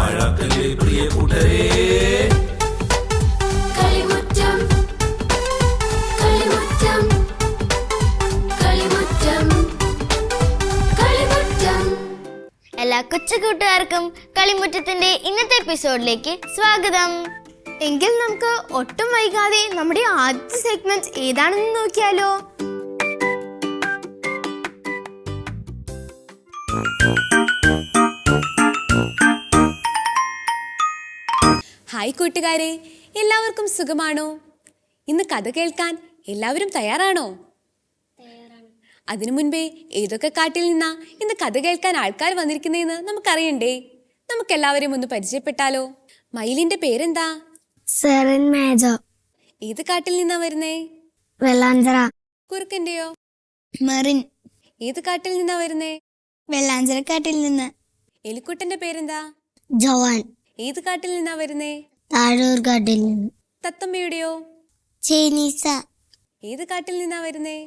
പാഴാക്കല്ലേ പ്രിയ കൂട്ടരേ. എല്ലാ കൊച്ചു കൂട്ടുകാർക്കും കളിമുറ്റത്തിന്റെ ഇന്നത്തെ എപ്പിസോഡിലേക്ക് സ്വാഗതം. എങ്കിൽ നമുക്ക് ഒട്ടും വൈകാതെ നമ്മുടെ ആദ്യ സെഗ്മെന്റ് ഏതാണെന്ന് നോക്കിയാലോ? ഹായ് കൂട്ടുകാരെ, എല്ലാവർക്കും സുഖമാണോ? ഇന്ന് കഥ കേൾക്കാൻ എല്ലാവരും തയ്യാറാണോ? അതിനു മുൻപേ ഏതൊക്കെ കാട്ടിൽ നിന്നാ ഇന്ന് കഥ കേൾക്കാൻ ആൾക്കാർ വന്നിരിക്കുന്നതെന്ന് നമുക്കറിയണ്ടേ? നമുക്കെല്ലാവരെയും ഒന്ന് പരിചയപ്പെട്ടാലോ? മയിലിന്റെ പേരെന്താ? Serine major. ഏത് കാട്ടിൽ നിന്നാ വരുന്നേ? വെള്ളാഞ്ചിറ. കുറുക്കന്റെയോ? മെറിൻ. ഏത് കാട്ടിൽ നിന്നാ വരുന്നേ? വെള്ളാഞ്ചിറക്കാട്ടിൽ നിന്ന്. എലിക്കുട്ടന്റെ പേരെന്താ? ജോവാൻ. ഏത് കാട്ടിൽ നിന്നാ വരുന്നേ? താഴൂർക്കാട്ടിൽ നിന്ന്. തത്തമ്മയുടെയോ? ചൈനീസ. ഏത് കാട്ടിൽ നിന്നാ വരുന്നേ?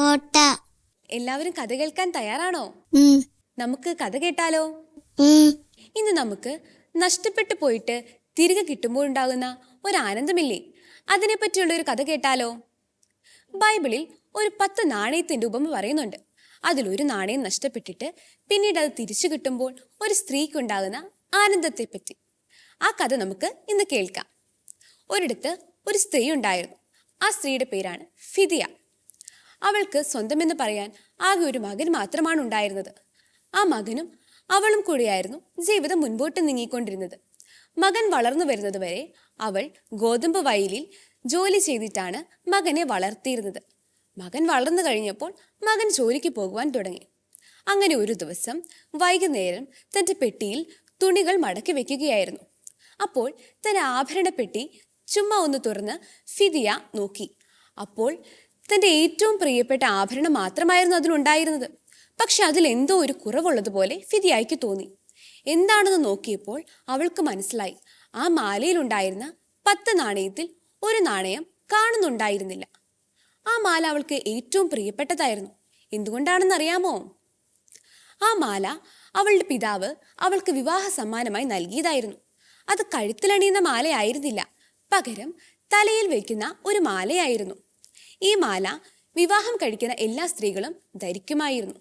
ഓട്ട. എല്ലാവരും കഥ കേൾക്കാൻ തയ്യാറാണോ? നമുക്ക് കഥ കേട്ടാലോ? ഇന്ന് നമുക്ക് നഷ്ടപ്പെട്ടു പോയിട്ട് തിരികെ കിട്ടുമ്പോഴുണ്ടാകുന്ന ഒരു ആനന്ദമില്ലേ, അതിനെ പറ്റിയുള്ള ഒരു കഥ കേട്ടാലോ? ബൈബിളിൽ ഒരു 10 നാണയത്തിന്റെ ഉപമ പറയുന്നുണ്ട്. അതിലൊരു നാണയം നഷ്ടപ്പെട്ടിട്ട് പിന്നീട് അത് തിരിച്ചു കിട്ടുമ്പോൾ ഒരു സ്ത്രീക്കുണ്ടാകുന്ന ആനന്ദത്തെ പറ്റി. ആ കഥ നമുക്ക് ഇന്ന് കേൾക്കാം. ഒരിടത്ത് ഒരു സ്ത്രീ ഉണ്ടായിരുന്നു. ആ സ്ത്രീയുടെ പേരാണ് ഫിദിയ. അവൾക്ക് സ്വന്തമെന്ന് പറയാൻ ആകെ ഒരു മകൻ മാത്രമാണ് ഉണ്ടായിരുന്നത്. ആ മകനും അവളും കൂടിയായിരുന്നു ജീവിതം മുൻപോട്ട് നീങ്ങിക്കൊണ്ടിരുന്നത്. മകൻ വളർന്നു വരുന്നത് വരെ അവൾ ഗോതമ്പ് വയലിൽ ജോലി ചെയ്തിട്ടാണ് മകനെ വളർത്തിയിരുന്നത്. മകൻ വളർന്നു കഴിഞ്ഞപ്പോൾ മകൻ ജോലിക്ക് പോകുവാൻ തുടങ്ങി. അങ്ങനെ ഒരു ദിവസം വൈകുന്നേരം തൻ്റെ പെട്ടിയിൽ തുണികൾ മടക്കി വെക്കുകയായിരുന്നു. അപ്പോൾ തൻ്റെ ആഭരണ പെട്ടി ചുമ്മാ ഒന്ന് തുറന്ന് ഫിദിയ നോക്കി. അപ്പോൾ തൻ്റെ ഏറ്റവും പ്രിയപ്പെട്ട ആഭരണം മാത്രമായിരുന്നു അതിലുണ്ടായിരുന്നത്. പക്ഷെ അതിലെന്തോ ഒരു കുറവുള്ളതുപോലെ ഫിദിയയ്ക്ക് തോന്നി. എന്താണെന്ന് നോക്കിയപ്പോൾ അവൾക്ക് മനസ്സിലായി, ആ മാലയിലുണ്ടായിരുന്ന 10 നാണയത്തിൽ ഒരു നാണയം കാണുന്നുണ്ടായിരുന്നില്ല. ആ മാല അവൾക്ക് ഏറ്റവും പ്രിയപ്പെട്ടതായിരുന്നു. എന്തുകൊണ്ടാണെന്നറിയാമോ? ആ മാല അവളുടെ പിതാവ് അവൾക്ക് വിവാഹ സമ്മാനമായി നൽകിയതായിരുന്നു. അത് കഴുത്തിലണിയുന്ന മാലയായിരുന്നില്ല, പകരം തലയിൽ വയ്ക്കുന്ന ഒരു മാലയായിരുന്നു. ഈ മാല വിവാഹം കഴിക്കുന്ന എല്ലാ സ്ത്രീകളും ധരിക്കുമായിരുന്നു.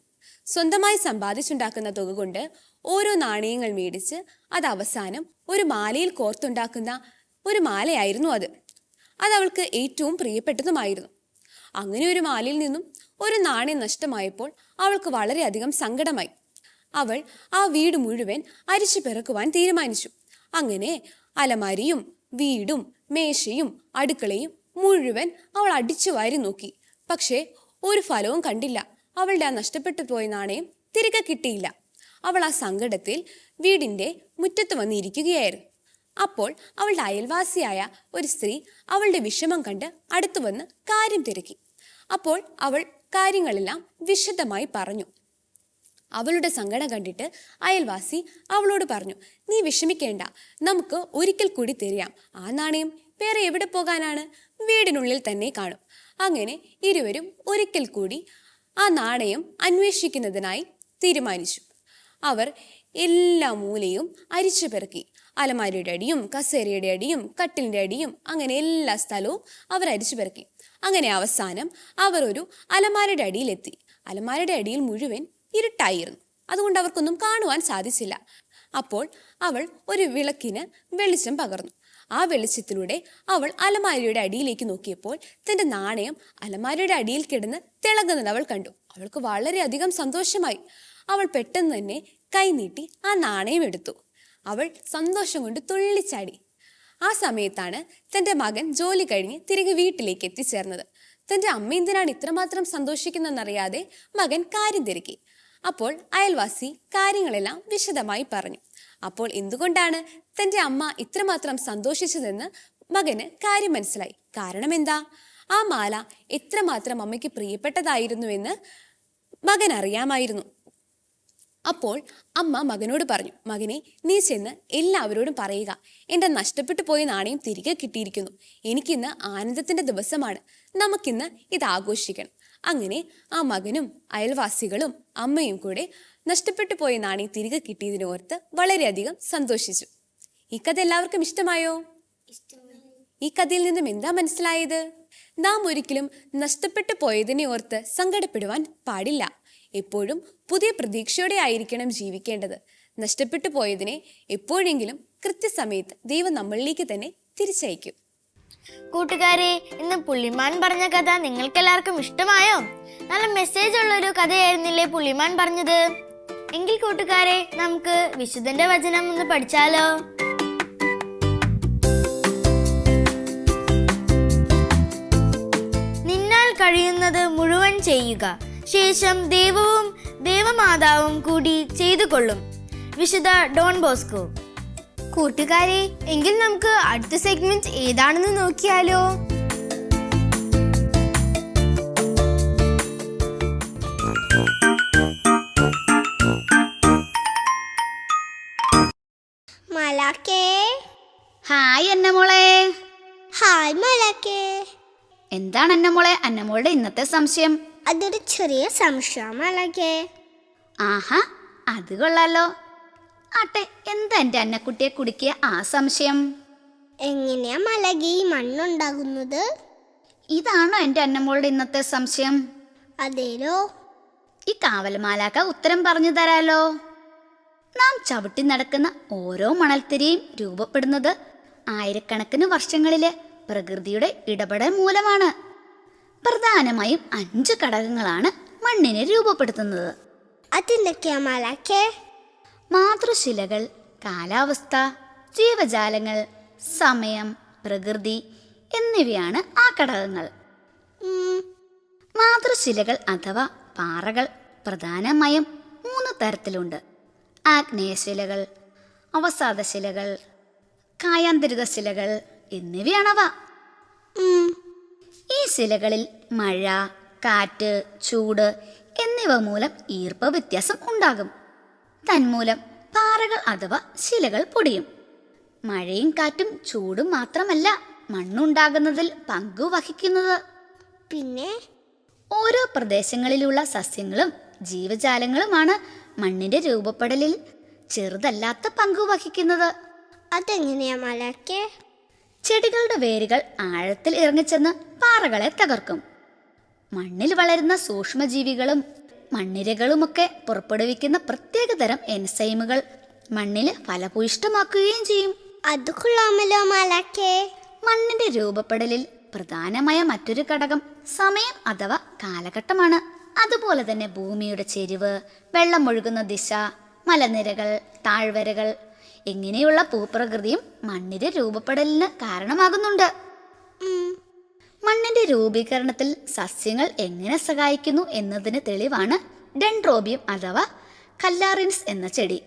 സ്വന്തമായി സമ്പാദിച്ചുണ്ടാക്കുന്ന തുക കൊണ്ട് ഓരോ നാണയങ്ങൾ മേടിച്ച് അത് അവസാനം ഒരു മാലയിൽ കോർത്തുണ്ടാക്കുന്ന ഒരു മാലയായിരുന്നു അത്. അതവൾക്ക് ഏറ്റവും പ്രിയപ്പെട്ടതുമായിരുന്നു. അങ്ങനെ ഒരു മാലയിൽ നിന്നും ഒരു നാണയം നഷ്ടമായപ്പോൾ അവൾക്ക് വളരെയധികം സങ്കടമായി. അവൾ ആ വീട് മുഴുവൻ അരിച്ചു പെറുക്കുവാൻ തീരുമാനിച്ചു. അങ്ങനെ അലമാരിയും വീടും മേശയും അടുക്കളയും മുഴുവൻ അവൾ അടിച്ചു വാരി നോക്കി. പക്ഷേ ഒരു ഫലവും കണ്ടില്ല. അവളുടെ ആ നഷ്ടപ്പെട്ടു പോയ നാണയം തിരികെ കിട്ടിയില്ല. അവൾ ആ സങ്കടത്തിൽ വീടിൻ്റെ മുറ്റത്ത് വന്നിരിക്കുകയായിരുന്നു. അപ്പോൾ അവളുടെ അയൽവാസിയായ ഒരു സ്ത്രീ അവളുടെ വിഷമം കണ്ട് അടുത്തു വന്ന് കാര്യം തിരക്കി. അപ്പോൾ അവൾ കാര്യങ്ങളെല്ലാം വിശദമായി പറഞ്ഞു. അവളുടെ സങ്കടം കണ്ടിട്ട് അയൽവാസി അവളോട് പറഞ്ഞു, നീ വിഷമിക്കേണ്ട, നമുക്ക് ഒരിക്കൽ കൂടി തരാം. ആ നാണയം വേറെ എവിടെ പോകാനാണ്? വീടിനുള്ളിൽ തന്നെ കാണും. അങ്ങനെ ഇരുവരും ഒരിക്കൽ കൂടി ആ നാണയം അന്വേഷിക്കുന്നതിനായി തീരുമാനിച്ചു. അവർ എല്ലാ മൂലയും അരിച്ചു പെറുക്കി. അലമാരിയുടെ അടിയും കസേരയുടെ അടിയും കട്ടിലിൻ്റെ അടിയും അങ്ങനെ എല്ലാ സ്ഥലവും അവർ അരിച്ചു പെറുക്കി. അങ്ങനെ അവസാനം അവർ ഒരു അലമാരയുടെ അടിയിലെത്തി. അലമാരയുടെ അടിയിൽ മുഴുവൻ ഇരുട്ടായിരുന്നു. അതുകൊണ്ട് അവർക്കൊന്നും കാണുവാൻ സാധിച്ചില്ല. അപ്പോൾ അവൾ ഒരു വിളക്കിന് വെളിച്ചം പകർന്നു. ആ വെളിച്ചത്തിലൂടെ അവൾ അലമാരയുടെ അടിയിലേക്ക് നോക്കിയപ്പോൾ തൻ്റെ നാണയം അലമാരയുടെ അടിയിൽ കിടന്ന് തിളങ്ങുന്നത് അവൾ കണ്ടു. അവൾക്ക് വളരെയധികം സന്തോഷമായി. അവൾ പെട്ടെന്ന് തന്നെ കൈനീട്ടി ആ നാണയം എടുത്തു. അവൾ സന്തോഷം കൊണ്ട് തുള്ളിച്ചാടി. ആ സമയത്താണ് തൻ്റെ മകൻ ജോലി കഴിഞ്ഞ് തിരികെ വീട്ടിലേക്ക് എത്തിച്ചേർന്നത്. തൻ്റെ അമ്മ എന്തിനാണ് ഇത്രമാത്രം സന്തോഷിക്കുന്നതെന്നറിയാതെ മകൻ കാര്യം തിരക്കി. അപ്പോൾ അയൽവാസി കാര്യങ്ങളെല്ലാം വിശദമായി പറഞ്ഞു. അപ്പോൾ എന്തുകൊണ്ടാണ് തൻ്റെ അമ്മ ഇത്രമാത്രം സന്തോഷിച്ചതെന്ന് മകന് കാര്യം മനസ്സിലായി. കാരണം എന്താ? ആ മാല എത്രമാത്രം അമ്മയ്ക്ക് പ്രിയപ്പെട്ടതായിരുന്നുവെന്ന് മകൻ അറിയാമായിരുന്നു. അപ്പോൾ അമ്മ മകനോട് പറഞ്ഞു, മകനെ, നീ ചെന്ന് എല്ലാവരോടും പറയുക, എൻ്റെ നഷ്ടപ്പെട്ടു പോയ നാണയം തിരികെ കിട്ടിയിരിക്കുന്നു. എനിക്കിന്ന് ആനന്ദത്തിൻ്റെ ദിവസമാണ്. നമുക്കിന്ന് ഇത് ആഘോഷിക്കണം. അങ്ങനെ ആ മകനും അയൽവാസികളും അമ്മയും കൂടെ നഷ്ടപ്പെട്ടു പോയ നാണയം തിരികെ കിട്ടിയതിനോർത്ത് വളരെയധികം സന്തോഷിച്ചു. ഈ കഥ എല്ലാവർക്കും ഇഷ്ടമായോ? ഈ കഥയിൽ നിന്നും എന്താ മനസ്സിലായത്? നാം ഒരിക്കലും നഷ്ടപ്പെട്ടു പോയതിനെ ഓർത്ത് സങ്കടപ്പെടുവാൻ പാടില്ല. എപ്പോഴും പുതിയ പ്രതീക്ഷയോടെ ആയിരിക്കണം ജീവിക്കേണ്ടത്. നഷ്ടപ്പെട്ടു പോയതിനെ എപ്പോഴെങ്കിലും കൃത്യസമയത്ത് ദൈവം നമ്മളിലേക്ക് തന്നെ തിരിച്ചയക്കും. കൂട്ടുകാരെ, ഇന്ന് പുള്ളിമാൻ പറഞ്ഞ കഥ നിങ്ങൾക്ക് എല്ലാവർക്കും ഇഷ്ടമായോ? നല്ല മെസ്സേജ് ഉള്ളൊരു കഥയായിരുന്നില്ലേ പുള്ളിമാൻ പറഞ്ഞത്? എങ്കിൽ കൂട്ടുകാരെ, നമുക്ക് വിശുദ്ധന്റെ വചനം ഒന്ന് പഠിച്ചാലോ? നിന്നാൽ കഴിയുന്നത് മുഴുവൻ ചെയ്യുക, ശേഷം ദൈവവും ദേവമാതാവും കൂടി ചെയ്തു കൊള്ളും. വിശുദ്ധ ഡോൺ ബോസ്കോ. കൂട്ടുകാരെ, എങ്കിൽ നമുക്ക് അടുത്ത സെഗ്മെന്റ് ഏതാണെന്ന് നോക്കിയാലോ? മലാക്കേ. ഹായ് അന്നമോളെ. ഹായ് മലാക്കേ. എന്താണ് അന്നമോളെ അന്നമോളുടെ ഇന്നത്തെ സംശയം? അതൊരു ചെറിയ സംശയം മലാക്കേ. ആഹാ, അത് കൊള്ളാലോ. ആട്ടെ, എന്താ എൻ്റെ അന്നക്കുട്ടിയെ കുടുക്കിയ ആ സംശയം? എങ്ങനെയാ മലകി ഈ മണ്ണുണ്ടാകുന്നത്? ഇതാണോ എൻ്റെ അന്നമോളുടെ ഇന്നത്തെ സംശയം? അതേലോ. ഈ കാവൽമാലാക്ക ഉത്തരം പറഞ്ഞു തരാലോ. നാം ചവിട്ടി നടക്കുന്ന ഓരോ മണൽത്തിരിയും രൂപപ്പെടുന്നത് ആയിരക്കണക്കിന് വർഷങ്ങളിലെ പ്രകൃതിയുടെ ഇടപെടൽ മൂലമാണ്. പ്രധാനമായും 5 ഘടകങ്ങളാണ് മണ്ണിനെ രൂപപ്പെടുത്തുന്നത്. അതെന്തൊക്കെയാ മലാക്കേ? മാതൃശിലകൾ, കാലാവസ്ഥ, ജീവജാലങ്ങൾ, സമയം, പ്രകൃതി എന്നിവയാണ് ആ ഘടകങ്ങൾ. മാതൃശിലകൾ അഥവാ പാറകൾ പ്രധാനമായും 3 തരത്തിലുണ്ട്. ആഗ്നേയശിലകൾ, അവസാദശിലകൾ, കായാന്തരിത ശിലകൾ എന്നിവയാണവ. ഈ ശിലകളിൽ മഴ, കാറ്റ്, ചൂട് എന്നിവ മൂലം ഈർപ്പ വ്യത്യാസം ഉണ്ടാകും. തന്മൂലം പാറകൾ അഥവാ ശിലകൾ പൊടിയും. മഴയും കാറ്റും ചൂടും മാത്രമല്ല മണ്ണുണ്ടാകുന്നതിൽ പങ്കുവഹിക്കുന്നത്. പിന്നെ ഓരോ പ്രദേശങ്ങളിലുള്ള സസ്യങ്ങളും ജീവജാലങ്ങളുമാണ് മണ്ണിന്റെ രൂപപ്പെടലിൽ ചെറുതല്ലാത്ത പങ്കുവഹിക്കുന്നത്. അതെങ്ങനെയാ മലാക്കേ? ചെടികളുടെ വേരുകൾ ആഴത്തിൽ ഇറങ്ങിച്ചെന്ന് പാറകളെ തകർക്കും. മണ്ണിൽ വളരുന്ന സൂക്ഷ്മജീവികളും മണ്ണിരകളുമൊക്കെ പുറപ്പെടുവിക്കുന്ന പ്രത്യേകതരം എൻസൈമുകൾ മണ്ണിൽ ഫലഭൂയിഷ്ടമാക്കുകയും ചെയ്യും. അത് കൊള്ളാമല്ലോ മലാക്കേ. മണ്ണിന്റെ രൂപപ്പെടലിൽ പ്രധാനമായ മറ്റൊരു ഘടകം സമയം അഥവാ കാലഘട്ടമാണ്. അതുപോലെ തന്നെ ഭൂമിയുടെ ചെരിവ്, വെള്ളമൊഴുകുന്ന ദിശ, മലനിരകൾ, താഴ്വരകൾ ഇങ്ങനെയുള്ള ഭൂപ്രകൃതിയും മണ്ണിന്റെ രൂപപ്പെടലിന് കാരണമാകുന്നുണ്ട്. മണ്ണിന്റെ രൂപീകരണത്തിൽ സസ്യങ്ങൾ എങ്ങനെ സഹായിക്കുന്നു എന്നതിന് തെളിവാണ് ഡെൻഡ്രോബിയം അഥവാ കല്ലാറിൻസ് എന്ന ചെടി.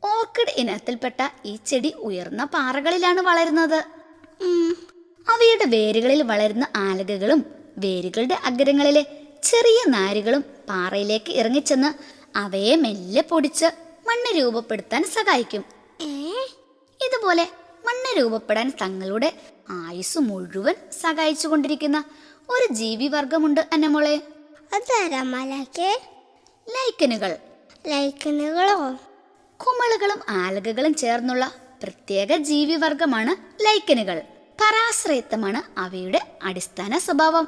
ഓർക്കിഡ് ഇനത്തിൽപ്പെട്ട ഈ ചെടി ഉയർന്ന പാറകളിലാണ് വളരുന്നത്. അവയുടെ വേരുകളിൽ വളരുന്ന ആൽഗകളും വേരുകളുടെ അഗ്രങ്ങളിലെ ചെറിയ നാരുകളും പാറയിലേക്ക് ഇറങ്ങിച്ചെന്ന് അവയെ മെല്ലെ പൊടിച്ച് മണ്ണ് രൂപപ്പെടുത്താൻ സഹായിക്കും. ഇതുപോലെ മണ്ണ് രൂപപ്പെടാൻ തങ്ങളുടെ ആയുസ് മുഴുവൻ സഹായിച്ചു കൊണ്ടിരിക്കുന്ന ഒരു ജീവിവർഗമുണ്ട് അന്നമോളെ. അതാരാ മലാക്കേ? ലൈക്കനുകൾ. ലൈക്കനുകളോ? കുമിളുകളും ആൽഗകളും ചേർന്നുള്ള പ്രത്യേക ജീവിവർഗമാണ് ലൈക്കനുകൾ. പരാശ്രയത്വമാണ് അവയുടെ അടിസ്ഥാന സ്വഭാവം.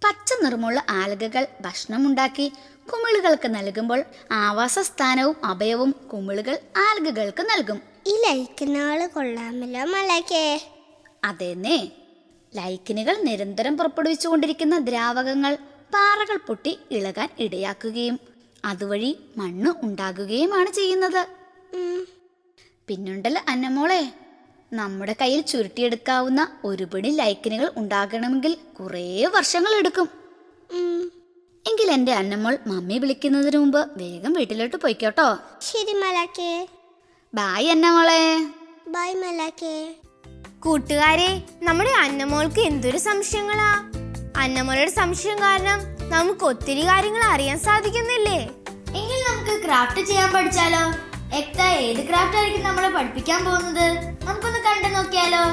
പച്ച നിറമുള്ള ആൽഗകൾ ഭക്ഷണമുണ്ടാക്കി കുമിളുകൾക്ക് നൽകുമ്പോൾ ആവാസസ്ഥാനവും അഭയവും കുമിളുകൾ ആൽഗകൾക്ക് നൽകും. ഈ ലൈക്കനുകൾ കൊള്ളാമല്ലോ മലാക്കേ. അതെന്നെ, ലൈക്കനുകൾ നിരന്തരം പുറപ്പെടുവിച്ചുകൊണ്ടിരിക്കുന്ന ദ്രാവകങ്ങൾ പാറകൾ പൊട്ടി ഇളകാൻ ഇടയാക്കുകയും അതുവഴി മണ്ണ് ഉണ്ടാകുകയുമാണ് ചെയ്യുന്നത്. പിന്നുണ്ടല്ലോ അന്നമോളെ, നമ്മുടെ കയ്യിൽ ചുരുട്ടിയെടുക്കാവുന്ന ഒരു പിടി ലൈക്കനുകൾ ഉണ്ടാകണമെങ്കിൽ കുറേ വർഷങ്ങൾ എടുക്കും. എങ്കിൽ എൻ്റെ അന്നമോൾ മമ്മി വിളിക്കുന്നതിന് മുമ്പ് വേഗം വീട്ടിലോട്ട് പോയിക്കോട്ടോ. ശരി മലാക്കേ. ബായ് അന്നമോളെ. ബൈ മലാക്കേ. കൂട്ടുകാരെ, നമ്മുടെ അന്നമോൾക്ക് എന്തൊരു സംശയങ്ങളാ! അന്നമോളുടെ സംശയം കാരണം നമുക്ക് ഒത്തിരി കാര്യങ്ങൾ അറിയാൻ സാധിക്കുന്നില്ലേ? എങ്കിൽ നമുക്ക് ക്രാഫ്റ്റ് ചെയ്യാൻ പഠിച്ചാലോ? എക്ത ഏത് ക്രാഫ്റ്റ് ആയിരിക്കും നമ്മളെ പഠിപ്പിക്കാൻ പോകുന്നത്? നമുക്കൊന്ന് കണ്ടു നോക്കിയാലോ?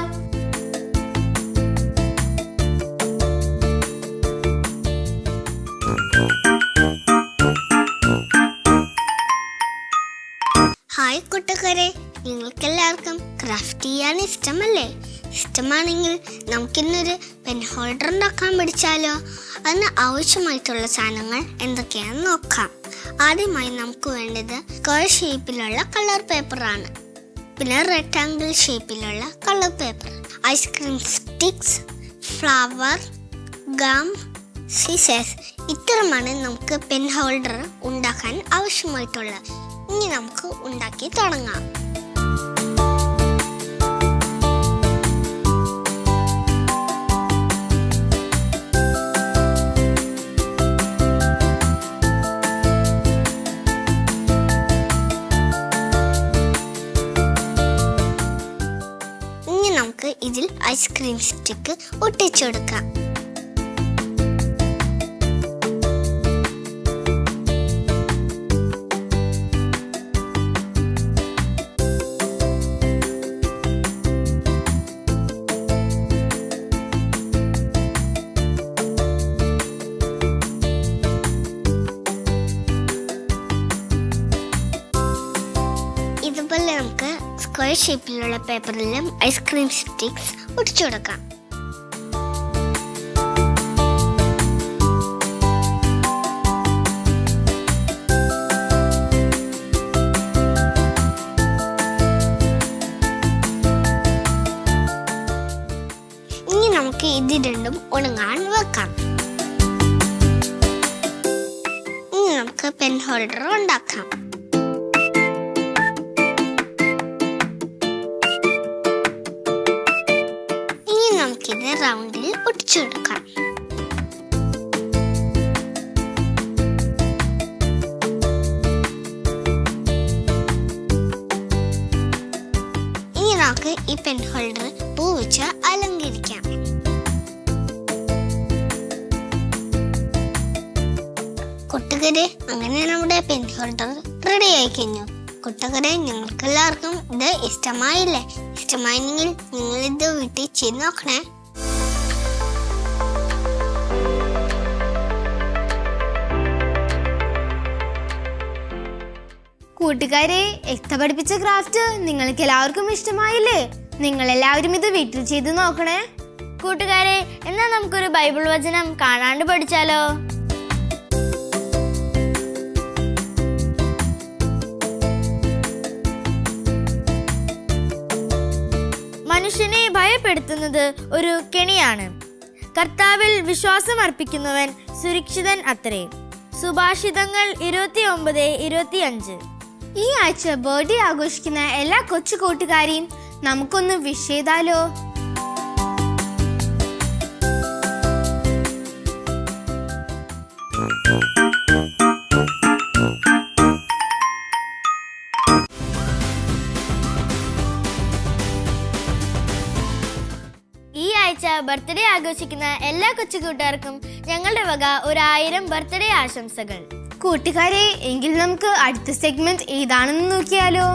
ഹായ് കൂട്ടുകാരെ, നിങ്ങൾക്കെല്ലാവർക്കും ക്രാഫ്റ്റ് ചെയ്യാൻ ഇഷ്ടമല്ലേ? ഇഷ്ടമാണെങ്കിൽ നമുക്കിന്നൊരു പെൻ ഹോൾഡർ ഉണ്ടാക്കാൻ പഠിച്ചാലോ? അതിന് ആവശ്യമായിട്ടുള്ള സാധനങ്ങൾ എന്തൊക്കെയാണെന്ന് നോക്കാം. ആദ്യമായി നമുക്ക് വേണ്ടത് സ്ക്വയർ ഷേപ്പിലുള്ള കളർ പേപ്പറാണ്. പിന്നെ റെക്ടാങ്കിൾ ഷേപ്പിലുള്ള colour paper, ice cream sticks, flower, gum, Caesar's. ഇത്രയുമാണ് നമുക്ക് പെൻ ഹോൾഡർ ഉണ്ടാക്കാൻ ആവശ്യമായിട്ടുള്ളത്. ഇനി നമുക്ക് ഉണ്ടാക്കി തുടങ്ങാം. ഇനി നമുക്ക് ഇതിൽ ഐസ്ക്രീം സ്റ്റിക്ക് ഒട്ടിച്ചെടുക്കാം. ഇതുപോലെ നമുക്ക് സ്ക്വയർ ഷേപ്പിലുള്ള പേപ്പറിലും ഐസ്ക്രീം സ്റ്റിക്സ് ഒട്ടിച്ചു കൊടുക്കാം. ഇനി നമുക്ക് ഇത് രണ്ടും ഉണങ്ങാൻ വെക്കാം. ഇനി നമുക്ക് പെൻ ഹോൾഡർ ഉണ്ടാക്കാം. നമുക്കിത് റൗണ്ടിൽ ഒട്ടിച്ചെടുക്കാം. ഇനി നമുക്ക് ഈ പെൻ ഹോൾഡർ പൂ വെച്ച് അലങ്കരിക്കാം. കൂട്ടുകാരെ, അങ്ങനെ നമ്മുടെ പെൻ ഹോൾഡർ റെഡി ആയി കഴിഞ്ഞു. കൂട്ടുകാരെ, നിങ്ങൾക്കെല്ലാവർക്കും ഇത് ഇഷ്ടമായില്ലേ? ഇഷ്ടമായെങ്കിൽ നിങ്ങൾ ഇത് വീട്ടിൽ ചെയ്ത് നോക്കണേ. കൂട്ടുകാരെ, എക്ത പഠിപ്പിച്ച ക്രാഫ്റ്റ് നിങ്ങൾക്ക് എല്ലാവർക്കും ഇഷ്ടമായില്ലേ? നിങ്ങൾ എല്ലാവരും ഇത് വീട്ടിൽ ചെയ്ത് നോക്കണേ. കൂട്ടുകാരെ, എന്നാൽ നമുക്കൊരു ബൈബിൾ വചനം കാണാണ്ട് പഠിച്ചാലോ? മനുഷ്യനെ ഭയപ്പെടുത്തുന്നത് ഒരു കെണിയാണ്, കർത്താവിൽ വിശ്വാസം അർപ്പിക്കുന്നവൻ സുരക്ഷിതൻ അത്രേ. സുഭാഷിതങ്ങൾ 29:25. ഈ ആഴ്ച ബർത്ത്ഡേ ആഘോഷിക്കുന്ന എല്ലാ കൊച്ചു കൂട്ടുകാരെയും നമുക്കൊന്ന് വിഷ് ചെയ്താലോ? ഈ ആഴ്ച ബർത്ത്ഡേ ആഘോഷിക്കുന്ന എല്ലാ കൊച്ചു കൂട്ടുകാർക്കും ഞങ്ങളുടെ വക 1000 ബർത്ത്ഡേ ആശംസകൾ. കൂട്ടുകാരെ, എങ്കിൽ നമുക്ക് അടുത്ത സെഗ്മെന്റ് ഏതാണെന്ന് നോക്കിയാലോ?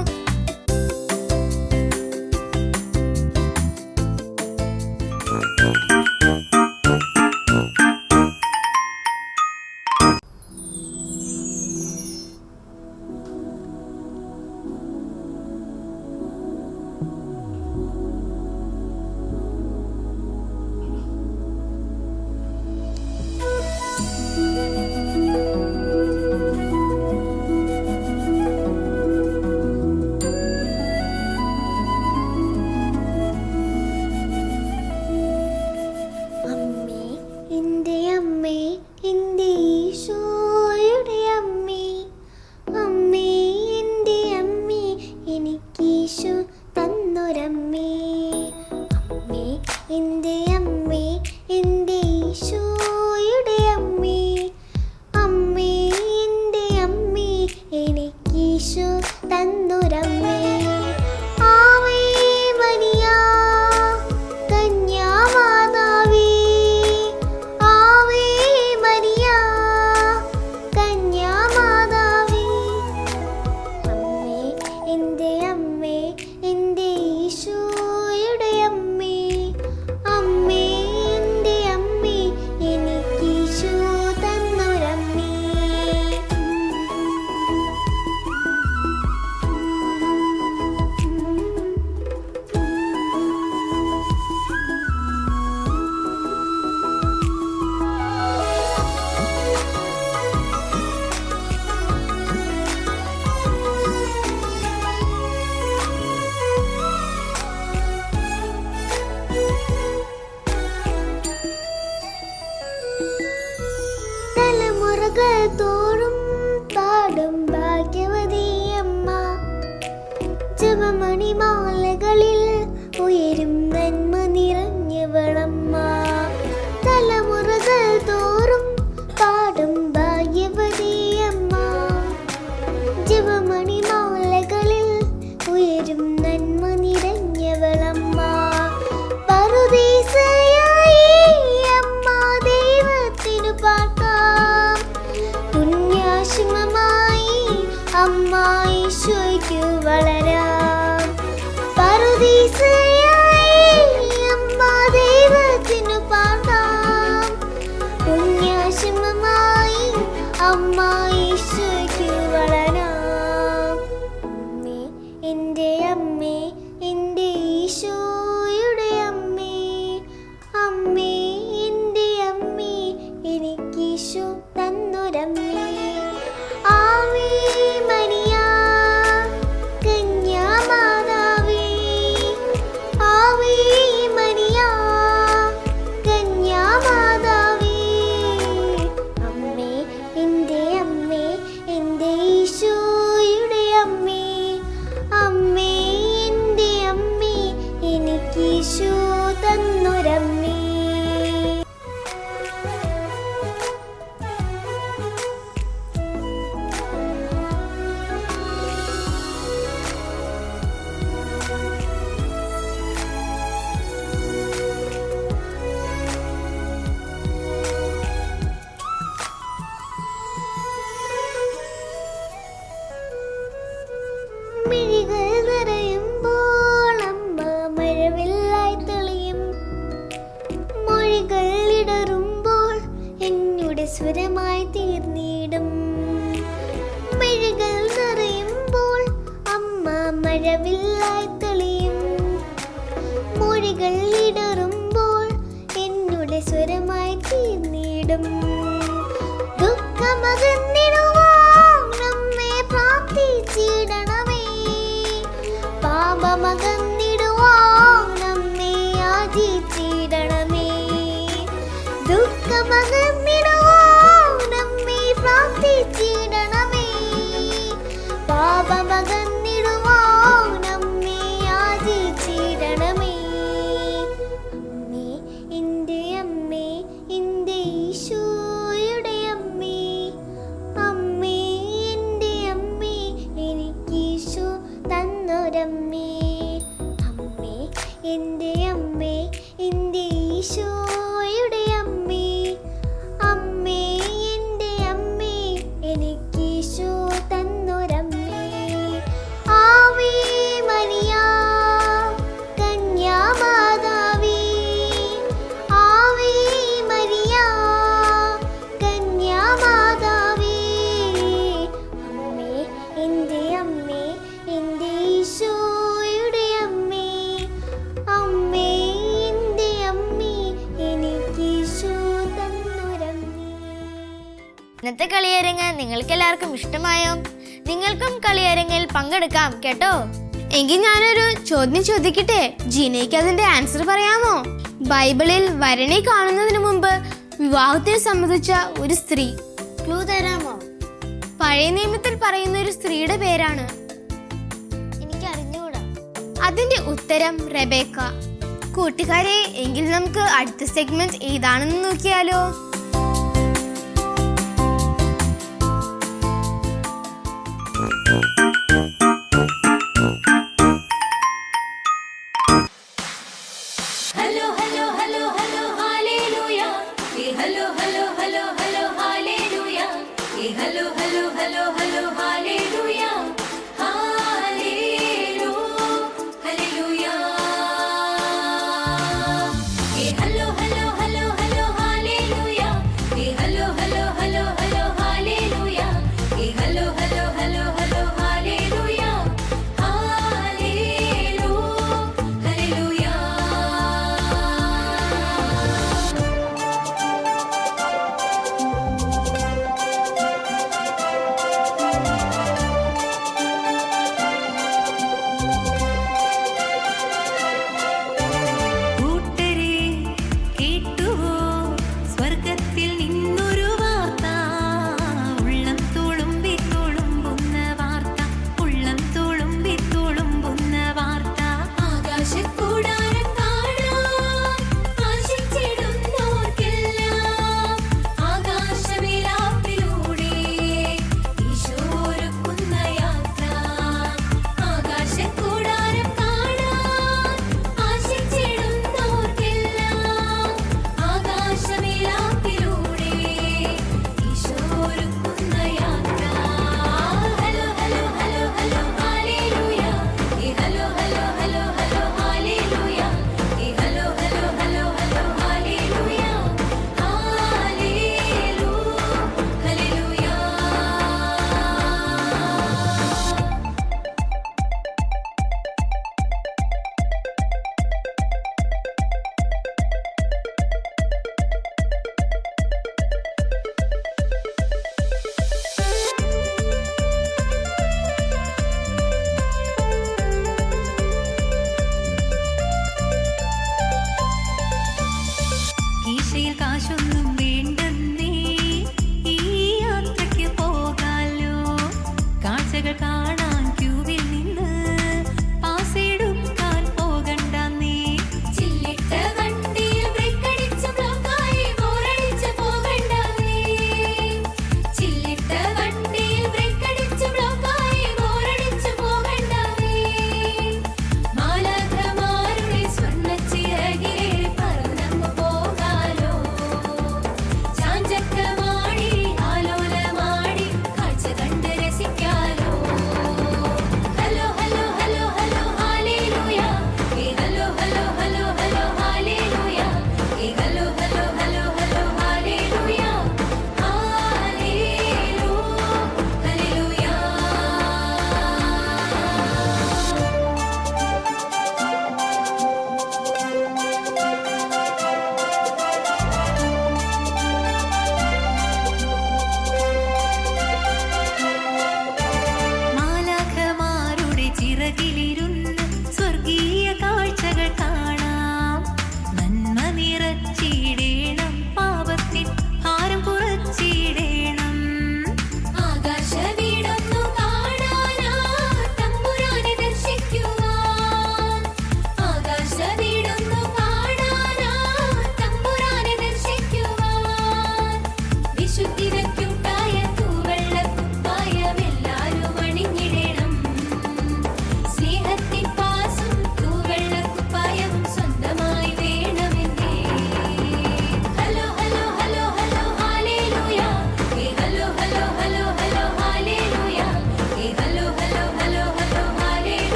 ജപമണിമാലകളിൽ ഉയരും നന്മ നിറഞ്ഞവളമ്മ, തലമുറകൾ തോറും പാടും ഭാഗ്യവതിയമ്മ. ജപമണിമാലകളിൽ ഉയരും നന്മ നിറഞ്ഞവളമ്മ, പറുദീസയായി അമ്മ ദൈവത്തിനു പാർക്കാം. പുണ്യാശ്രമമായി അമ്മ ഈശോയ്ക്കു വളരാം. പറുദീസയായി അമ്മ ദൈവത്തിനു പാർക്കാം. പുണ്യാശ്രമമായി അമ്മ ഈശോയ്ക്കു വളരാം. അമ്മേ എൻ്റെ അമ്മേ, എൻ്റെ ഈശോയുടെ അമ്മേ, അമ്മേ എൻ്റെ അമ്മേ, എനിക്കീശോ തന്നൊരമ്മേ. ആവേ മരിയ കന്യാമാതാവേ, ആവേ മരിയ കന്യാമാതാവേ. അമ്മേ എൻ്റെ അമ്മേ, എൻ്റെ ഈശോയുടെ അമ്മേ, അമ്മേ എൻ്റെ അമ്മേ, എനിക്കീശോ തന്നൊരമ്മേ. മിഴികൾ നിറയുമ്പോൾ അമ്മ മഴവില്ലായി തെളിയും. മൊഴികൾ ഇടറുമ്പോൾ എന്നുടെ സ്വരമായി തീർന്നിടും. മിഴികൾ നിറയുമ്പോൾ അമ്മ മഴവില്ലായി തെളിയും. മൊഴികൾ ഇടറുമ്പോൾ എന്നുടെ സ്വരമായി തീർന്നിടും. ദുഃഖമകന്നിടുവാൻ നമ്മെ പ്രാർത്ഥിച്ചിടണമേ, പാപമകന്നിടുവാൻ നമ്മെ യാചിച്ചിടണമേ. ദുഃഖമകന്നിടുവാൻ നമ്മെ പ്രാർത്ഥിച്ചിടണമേ, പാപമകന്നിടുവാൻ നമ്മെ യാചിച്ചിടണമേ. അമ്മേ എൻ്റെ അമ്മേ, എൻ്റെ ഈശോയുടെ അമ്മേ, അമ്മേ എൻ്റെ അമ്മേ, എനിക്കീശോ തന്നൊരമ്മേ. അമ്മേ എൻ്റെ അമ്മേ, എൻ്റെ ഈശോയുടെ അമ്മേ, അമ്മേ എൻ്റെ അമ്മേ, എനിക്കീശോ തന്നൊരമ്മേ. ആവേ മരിയ കന്യാമാതാവേ, ആവേ മരിയ കന്യാമാതാവേ. അമ്മേ എൻ്റെ അമ്മേ, എൻ്റെ ഈശോയുടെ അമ്മേ, അമ്മേ എൻ്റെ അമ്മേ, എനിക്കീശോ തന്നൊരമ്മേ. ഇന്നത്തെ കളിയരങ്ങ് നിങ്ങൾക്ക് എല്ലാവർക്കും ഇഷ്ടമായോ? നിങ്ങൾക്കും കളിയരങ്ങിൽ പങ്കെടുക്കാം കേട്ടോ. എങ്കിൽ ഞാനൊരു ചോദ്യം ചോദിക്കട്ടെ, ജീനയ്ക്ക് അതിന്റെ ആൻസർ പറയാമോ? ബൈബിളിൽ വരണി കാണുന്നതിന് മുമ്പ് വിവാഹത്തെ സംബന്ധിച്ച ഒരു സ്ത്രീ. ക്ലൂ തരാമോ? പഴയ നിയമത്തിൽ പറയുന്ന ഒരു സ്ത്രീയുടെ പേരാണ്. എനിക്ക് അറിഞ്ഞുകൂടാ. അതിന്റെ ഉത്തരം റെബേക്ക. കൂട്ടുകാരെ, എങ്കിൽ നമുക്ക് അടുത്ത സെഗ്മെന്റ് ഏതാണെന്ന് നോക്കിയാലോ? Hello, hello, hello, hello, hallelujah. Hey, hello, hello, hello, hello, hallelujah. Hey, hello, hello, hello, hello, hallelujah. Hallelujah. Hey, hello, hello, hello, hello, hallelujah.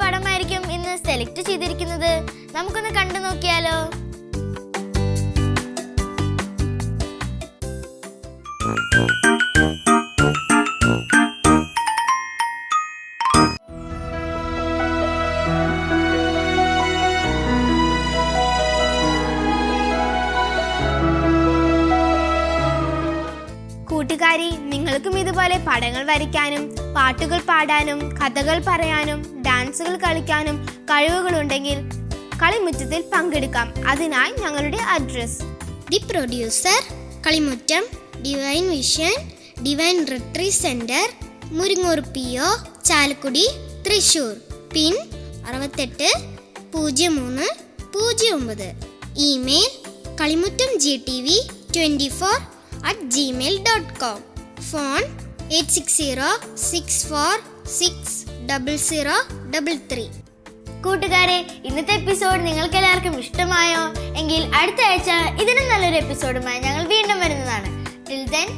പടമായിരിക്കും ഇന്ന് സെലക്ട് ചെയ്തിരിക്കുന്നത്? നമുക്കൊന്ന് കണ്ടു നോക്കിയാലോ? കൂട്ടുകാരി, നിങ്ങൾക്കും ഇതുപോലെ പടങ്ങൾ വരയ്ക്കാനും പാട്ടുകൾ പാടാനും കഥകൾ പറയാനും ഡാൻസുകൾ കളിക്കാനും കഴിവുകളുണ്ടെങ്കിൽ കളിമുറ്റത്തിൽ പങ്കെടുക്കാം. അതിനായി ഞങ്ങളുടെ address: the producer, Kalimuttam, divine vision, divine retreat centre, Muringoor PO, Chalakudy, Thrissur. Pin 680309. Email kalimutamgtv24@gmail.com. Phone 8606460033. കൂട്ടുകാരെ, ഇന്നത്തെ എപ്പിസോഡ് നിങ്ങൾക്ക് എല്ലാവർക്കും ഇഷ്ടമായോ? എങ്കിൽ അടുത്ത ആഴ്ച ഇതിനും നല്ലൊരു എപ്പിസോഡുമായി ഞങ്ങൾ വീണ്ടും വരുന്നതാണ്. Till then